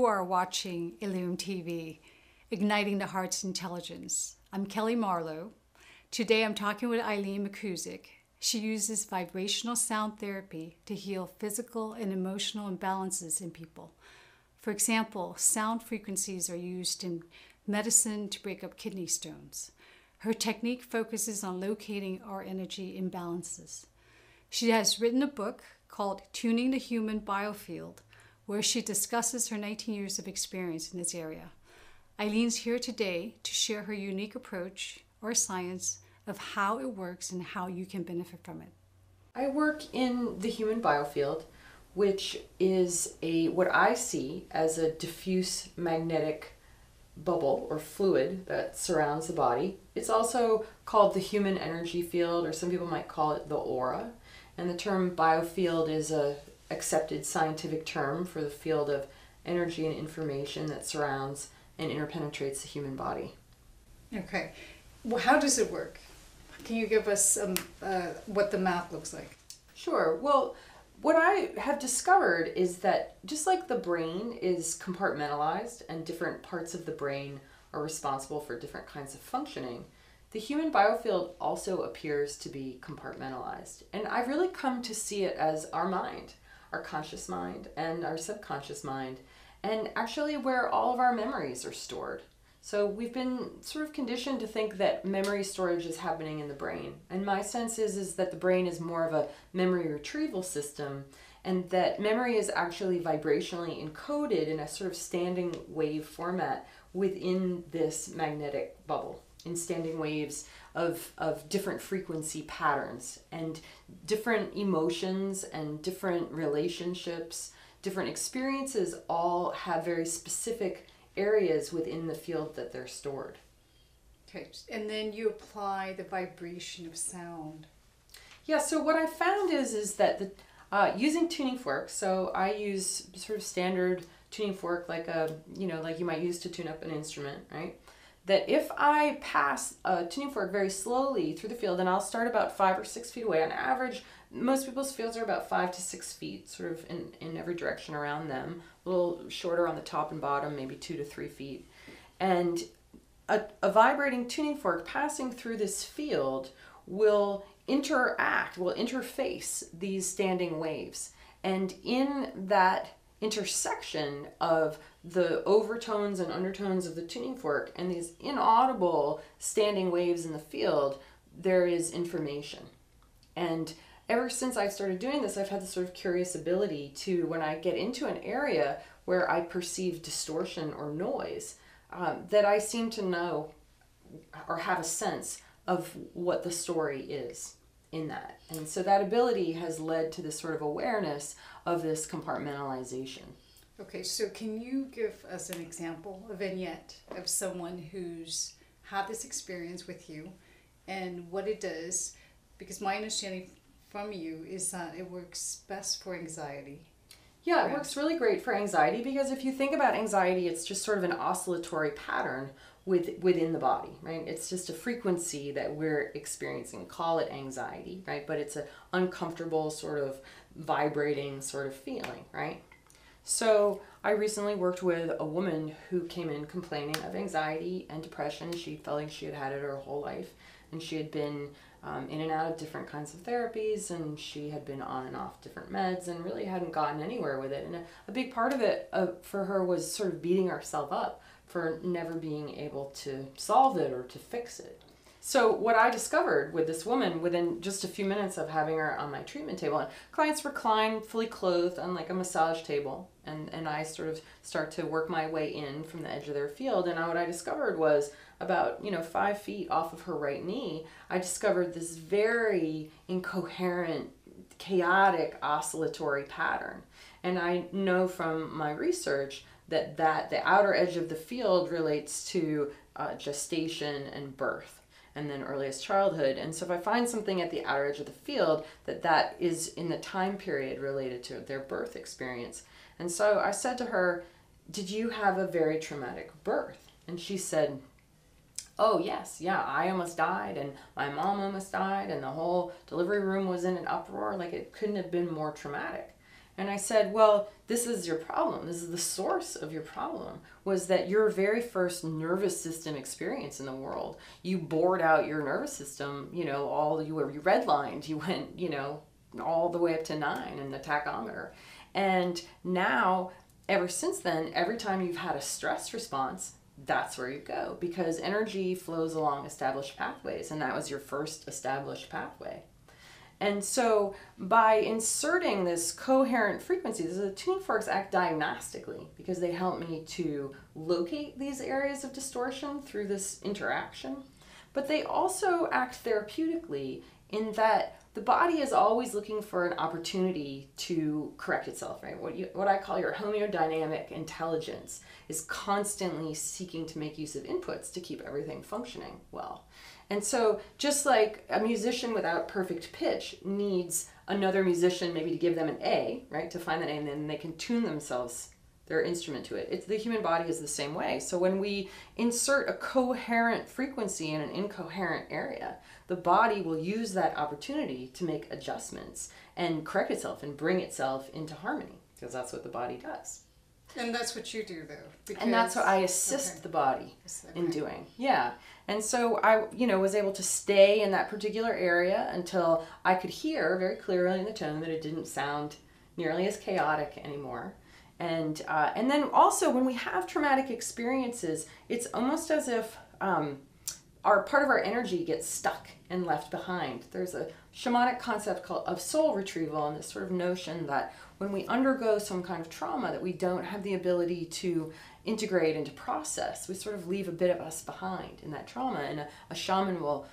are watching Illume TV, Igniting the Heart's Intelligence. I'm Kelly Marlowe. Today I'm talking with Eileen McKusick. She uses vibrational sound therapy to heal physical and emotional imbalances in people. For example, sound frequencies are used in medicine to break up kidney stones. Her technique focuses on locating our energy imbalances. She has written a book called Tuning the Human Biofield, where she discusses her 19 years of experience in this area. Eileen's here today to share her unique approach or science of how it works and how you can benefit from it. I work in the human biofield, which is what I see as a diffuse magnetic bubble or fluid that surrounds the body. It's also called the human energy field, or some people might call it the aura. And the term biofield is a accepted scientific term for the field of energy and information that surrounds and interpenetrates the human body. Okay. Well, how does it work? Can you give us what the math looks like? Sure. Well, what I have discovered is that just like the brain is compartmentalized and different parts of the brain are responsible for different kinds of functioning, the human biofield also appears to be compartmentalized. And I've really come to see it as our mind, our conscious mind and our subconscious mind, and actually where all of our memories are stored. So we've been sort of conditioned to think that memory storage is happening in the brain. And my sense is that the brain is more of a memory retrieval system, and that memory is actually vibrationally encoded in a sort of standing wave format within this magnetic bubble, in standing waves of different frequency patterns, and different emotions and different relationships, different experiences all have very specific areas within the field that they're stored. Okay, and then you apply the vibration of sound. Yeah, so what I found is that using tuning forks, so I use sort of standard tuning fork like like you might use to tune up an instrument, right? That if I pass a tuning fork very slowly through the field, and I'll start about 5 or 6 feet away on average, most people's fields are about 5 to 6 feet, sort of in every direction around them, a little shorter on the top and bottom, maybe 2 to 3 feet. And a vibrating tuning fork passing through this field will interface these standing waves. And in that intersection of the overtones and undertones of the tuning fork and these inaudible standing waves in the field, there is information. And ever since I started doing this, I've had this sort of curious ability to, when I get into an area where I perceive distortion or noise, that I seem to know or have a sense of what the story is in that. And so that ability has led to this sort of awareness of this compartmentalization. Okay, so can you give us an example, a vignette of someone who's had this experience with you and what it does? Because my understanding from you is that it works best for anxiety. Yeah, it works really great for anxiety, because if you think about anxiety, it's just sort of an oscillatory pattern within the body, right? It's just a frequency that we're experiencing. Call it anxiety, right? But it's an uncomfortable sort of vibrating sort of feeling, right? So I recently worked with a woman who came in complaining of anxiety and depression. She felt like she had had it her whole life, and she had been in and out of different kinds of therapies, and she had been on and off different meds and really hadn't gotten anywhere with it. And a big part of it for her was sort of beating herself up for never being able to solve it or to fix it. So what I discovered with this woman within just a few minutes of having her on my treatment table, and clients recline fully clothed on like a massage table, and I sort of start to work my way in from the edge of their field, and what I discovered was about 5 feet off of her right knee, I discovered this very incoherent, chaotic oscillatory pattern. And I know from my research that the outer edge of the field relates to gestation and birth, and then earliest childhood. And so if I find something at the outer edge of the field, that is in the time period related to their birth experience. And so I said to her, "Did you have a very traumatic birth?" And she said, "Oh yes, yeah, I almost died, and my mom almost died, and the whole delivery room was in an uproar. Like, it couldn't have been more traumatic." And I said, well, this is your problem. This is the source of your problem, was that your very first nervous system experience in the world, you bored out your nervous system, you redlined, you went, all the way up to 9 in the tachometer. And now, ever since then, every time you've had a stress response, that's where you go, because energy flows along established pathways, and that was your first established pathway. And so by inserting this coherent frequency, the tuning forks act diagnostically because they help me to locate these areas of distortion through this interaction. But they also act therapeutically in that the body is always looking for an opportunity to correct itself, right? What I call your homeodynamic intelligence is constantly seeking to make use of inputs to keep everything functioning well. And so just like a musician without perfect pitch needs another musician maybe to give them an A, right, to find that A, and then they can tune themselves, their instrument to it. The human body is the same way. So when we insert a coherent frequency in an incoherent area, the body will use that opportunity to make adjustments and correct itself and bring itself into harmony, because that's what the body does. And that's what you do, though. And that's what I assist the body in doing. Yeah. And so I, was able to stay in that particular area until I could hear very clearly in the tone that it didn't sound nearly as chaotic anymore. And then also when we have traumatic experiences, it's almost as if our part of our energy gets stuck and left behind. There's a shamanic concept of soul retrieval, and this sort of notion that when we undergo some kind of trauma that we don't have the ability to integrate and to process, we sort of leave a bit of us behind in that trauma. And a shaman will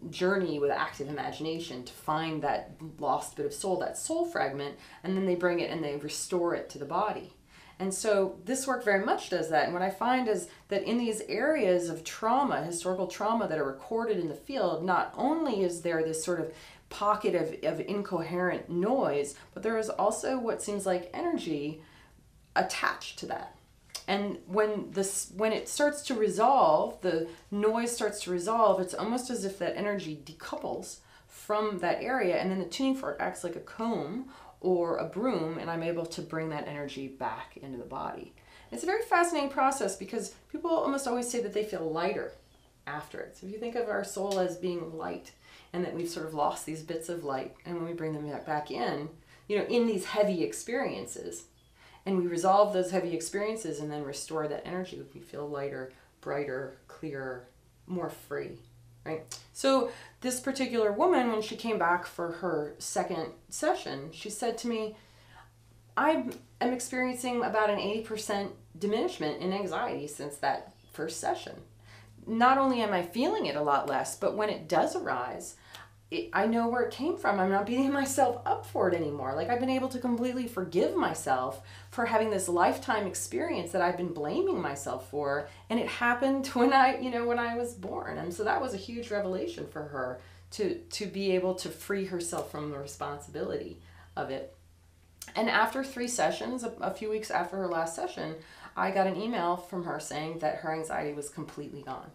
journey with active imagination to find that lost bit of soul, that soul fragment, and then they bring it and they restore it to the body. And so this work very much does that. And what I find is that in these areas of trauma, historical trauma that are recorded in the field, not only is there this sort of pocket of incoherent noise, but there is also what seems like energy attached to that. And when it starts to resolve, the noise starts to resolve, it's almost as if that energy decouples from that area, and then the tuning fork acts like a comb or a broom, and I'm able to bring that energy back into the body. It's a very fascinating process because people almost always say that they feel lighter after it. So if you think of our soul as being light, and that we've sort of lost these bits of light, and when we bring them back in, in these heavy experiences, and we resolve those heavy experiences and then restore that energy, we feel lighter, brighter, clearer, more free, right? So this particular woman, when she came back for her second session, she said to me, I am experiencing about an 80% diminishment in anxiety since that first session. Not only am I feeling it a lot less, but when it does arise, I know where it came from. I'm not beating myself up for it anymore. Like, I've been able to completely forgive myself for having this lifetime experience that I've been blaming myself for, and it happened when I was born. And so that was a huge revelation for her to be able to free herself from the responsibility of it. And after 3 sessions, a few weeks after her last session, I got an email from her saying that her anxiety was completely gone.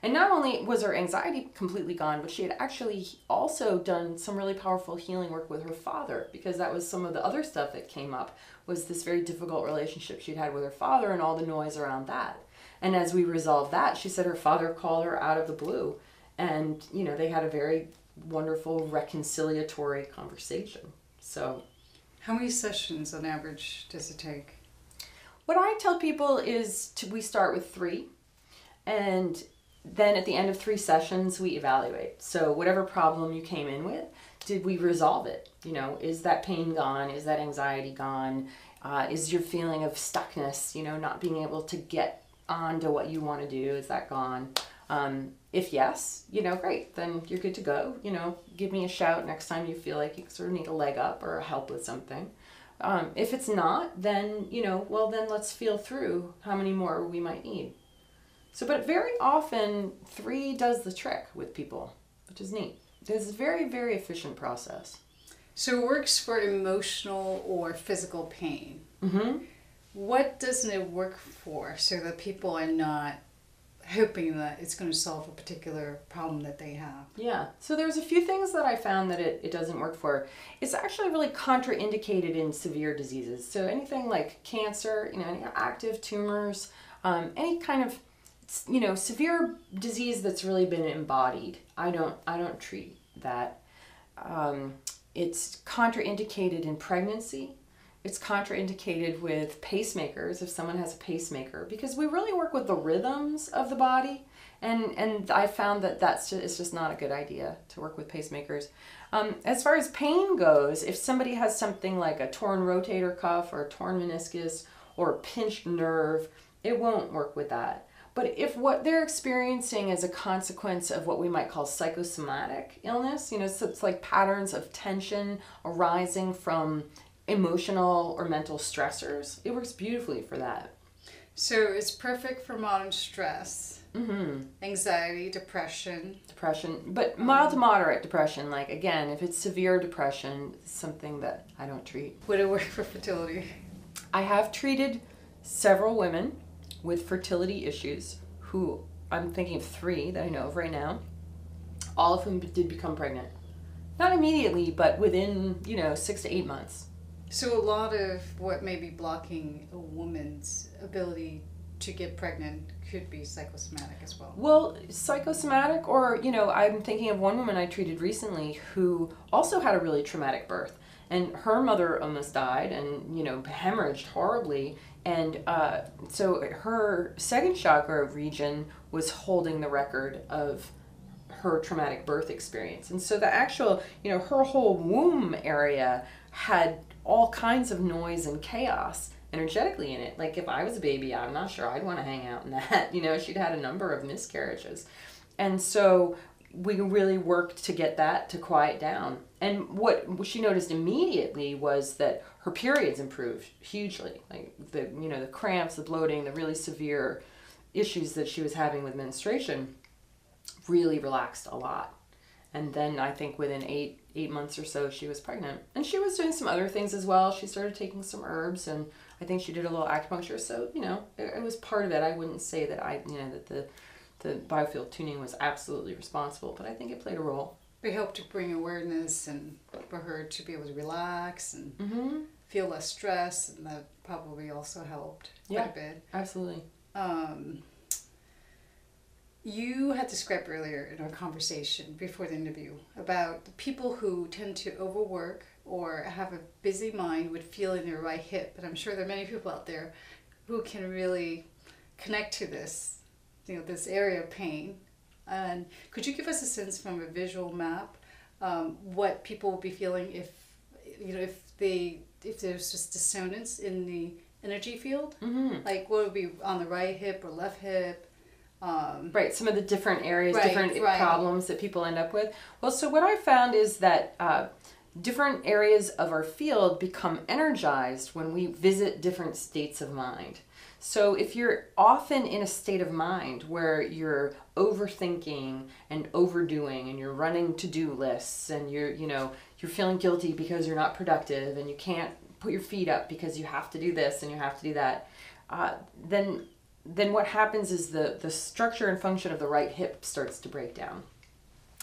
And not only was her anxiety completely gone, but she had actually also done some really powerful healing work with her father, because that was some of the other stuff that came up, was this very difficult relationship she'd had with her father and all the noise around that. And as we resolved that, she said her father called her out of the blue, and they had a very wonderful reconciliatory conversation. So, how many sessions on average does it take? What I tell people is we start with 3, and then at the end of 3 sessions, we evaluate. So whatever problem you came in with, did we resolve it? Is that pain gone? Is that anxiety gone? Is your feeling of stuckness, not being able to get on to what you want to do, is that gone? If yes, great, then you're good to go. Give me a shout next time you feel like you sort of need a leg up or help with something. If it's not, then, then let's feel through how many more we might need. So, but very often 3 does the trick with people, which is neat. It's a very, very efficient process. So it works for emotional or physical pain. Mm-hmm. What doesn't it work for so that people are not hoping that it's going to solve a particular problem that they have. Yeah. So there's a few things that I found that it doesn't work for. It's actually really contraindicated in severe diseases. So anything like cancer, any active tumors, any kind of, severe disease that's really been embodied. I don't treat that. It's contraindicated in pregnancy. It's contraindicated with pacemakers, if someone has a pacemaker, because we really work with the rhythms of the body. And I found that it's just not a good idea to work with pacemakers. As far as pain goes, if somebody has something like a torn rotator cuff or a torn meniscus or a pinched nerve, it won't work with that. But if what they're experiencing is a consequence of what we might call psychosomatic illness, so it's like patterns of tension arising from emotional or mental stressors, it works beautifully for that. So it's perfect for modern stress, anxiety, depression, but mild to moderate depression. Like, again, if it's severe depression, it's something that I don't treat. Would it work for fertility? I have treated several women with fertility issues who, I'm thinking of 3 that I know of right now, all of whom did become pregnant. Not immediately, but within 6 to 8 months. So a lot of what may be blocking a woman's ability to get pregnant could be psychosomatic as well. Well, psychosomatic, or, I'm thinking of one woman I treated recently who also had a really traumatic birth. And her mother almost died and, hemorrhaged horribly. And so her second chakra region was holding the record of her traumatic birth experience. And so the actual, her whole womb area had all kinds of noise and chaos energetically in it. Like, if I was a baby, I'm not sure I'd want to hang out in that. She'd had a number of miscarriages. And so we really worked to get that to quiet down. And what she noticed immediately was that her periods improved hugely. Like, the cramps, the bloating, the really severe issues that she was having with menstruation really relaxed a lot. And then I think within eight months or so, she was pregnant. And she was doing some other things as well. She started taking some herbs, and I think she did a little acupuncture. So, it was part of it. I wouldn't say that that the biofield tuning was absolutely responsible, but I think it played a role. It helped to bring awareness and for her to be able to relax and feel less stress, and that probably also helped quite a bit. Absolutely. You had described earlier in our conversation before the interview about people who tend to overwork or have a busy mind would feel in their right hip. And I'm sure there are many people out there who can really connect to this, this area of pain. And could you give us a sense from a visual map what people will be feeling if there's just dissonance in the energy field? Like, what would be on the right hip or left hip? Right, some of the different areas, different problems that people end up with. Well, so what I found is that different areas of our field become energized when we visit different states of mind. So if you're often in a state of mind where you're overthinking and overdoing and you're running to-do lists and you're feeling guilty because you're not productive and you can't put your feet up because you have to do this and you have to do that, then what happens is the structure and function of the right hip starts to break down.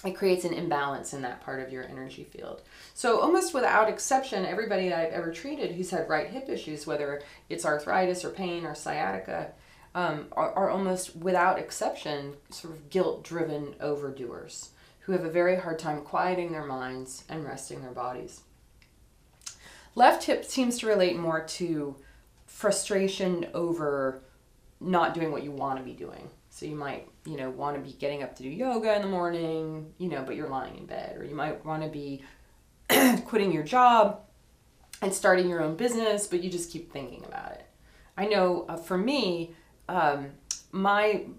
It creates an imbalance in that part of your energy field. So almost without exception, everybody that I've ever treated who's had right hip issues, whether it's arthritis or pain or sciatica, are almost without exception sort of guilt-driven overdoers who have a very hard time quieting their minds and resting their bodies. Left hip seems to relate more to frustration over not doing what you want to be doing. So you might, want to be getting up to do yoga in the morning, but you're lying in bed. Or you might want to be quitting your job and starting your own business, but you just keep thinking about it. I know for me, I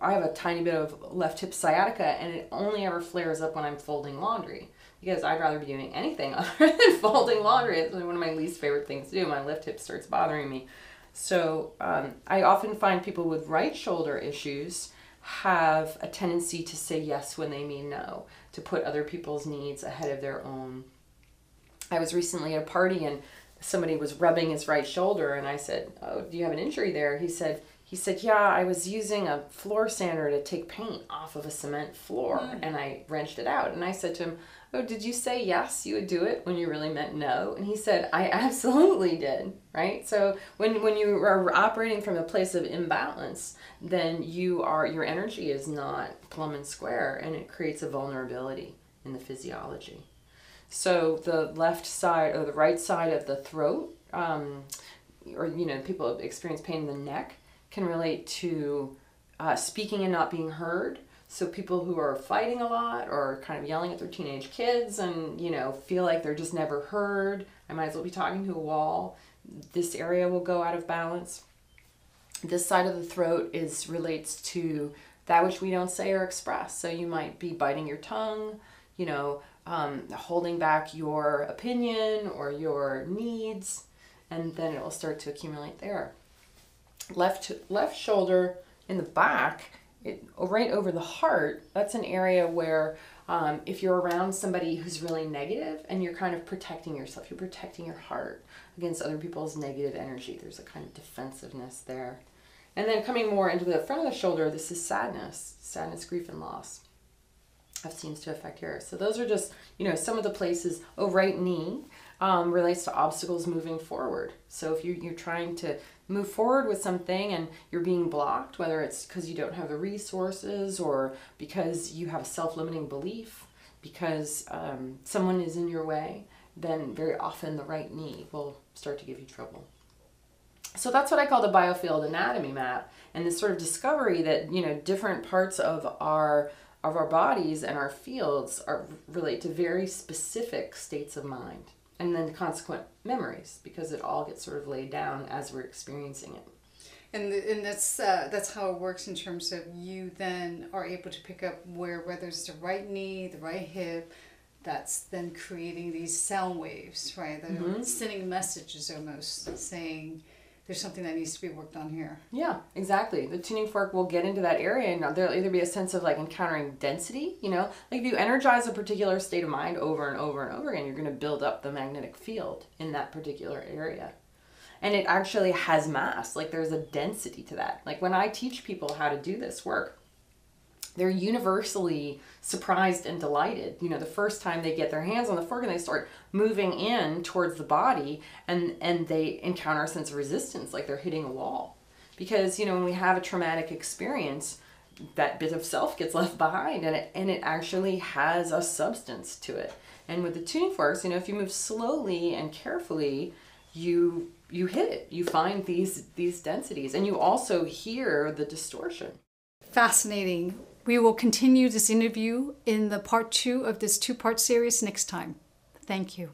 have a tiny bit of left hip sciatica, and it only ever flares up when I'm folding laundry, because I'd rather be doing anything other than folding laundry. It's one of my least favorite things to do. My left hip starts bothering me. So I often find people with right shoulder issues have a tendency to say yes when they mean no, to put other people's needs ahead of their own. I was recently at a party and somebody was rubbing his right shoulder, and I said, "Oh, do you have an injury there?" He said he said, yeah, I was using a floor sander to take paint off of a cement floor and I wrenched it out. And I said to him, oh, did you say yes, you would do it when you really meant no? And he said, I absolutely did, right? So when you are operating from a place of imbalance, then your energy is not plumb and square, and it creates a vulnerability in the physiology. So the left side or the right side of the throat, or people experience pain in the neck, can relate to speaking and not being heard. So people who are fighting a lot or kind of yelling at their teenage kids and, feel like they're just never heard, I might as well be talking to a wall, this area will go out of balance. This side of the throat relates to that which we don't say or express. So you might be biting your tongue, holding back your opinion or your needs, and then it will start to accumulate there. Left shoulder in the back, right over the heart, that's an area where if you're around somebody who's really negative and you're kind of protecting yourself, you're protecting your heart against other people's negative energy. There's a kind of defensiveness there. And then coming more into the front of the shoulder, this is sadness, grief, and loss. That seems to affect here. So those are just, some of the places. Right knee relates to obstacles moving forward. So if you're trying to move forward with something and you're being blocked, whether it's because you don't have the resources or because you have a self-limiting belief, because someone is in your way, then very often the right knee will start to give you trouble. So that's what I call the biofield anatomy map, and this sort of discovery that different parts of our bodies and our fields relate to very specific states of mind, and then the consequent memories, because it all gets sort of laid down as we're experiencing it. And that's how it works in terms of you then are able to pick up whether it's the right knee, the right hip, that's then creating these sound waves, right? That are sending messages almost saying there's something that needs to be worked on here. Yeah, exactly. The tuning fork will get into that area, and there'll either be a sense of like encountering density, like if you energize a particular state of mind over and over and over again, you're going to build up the magnetic field in that particular area. And it actually has mass, like there's a density to that. Like when I teach people how to do this work, they're universally surprised and delighted. The first time they get their hands on the fork and they start moving in towards the body, and they encounter a sense of resistance, like they're hitting a wall. Because, when we have a traumatic experience, that bit of self gets left behind, and it actually has a substance to it. And with the tuning forks, if you move slowly and carefully, you hit it. You find these densities, and you also hear the distortion. Fascinating. We will continue this interview in the part 2 of this 2-part series next time. Thank you.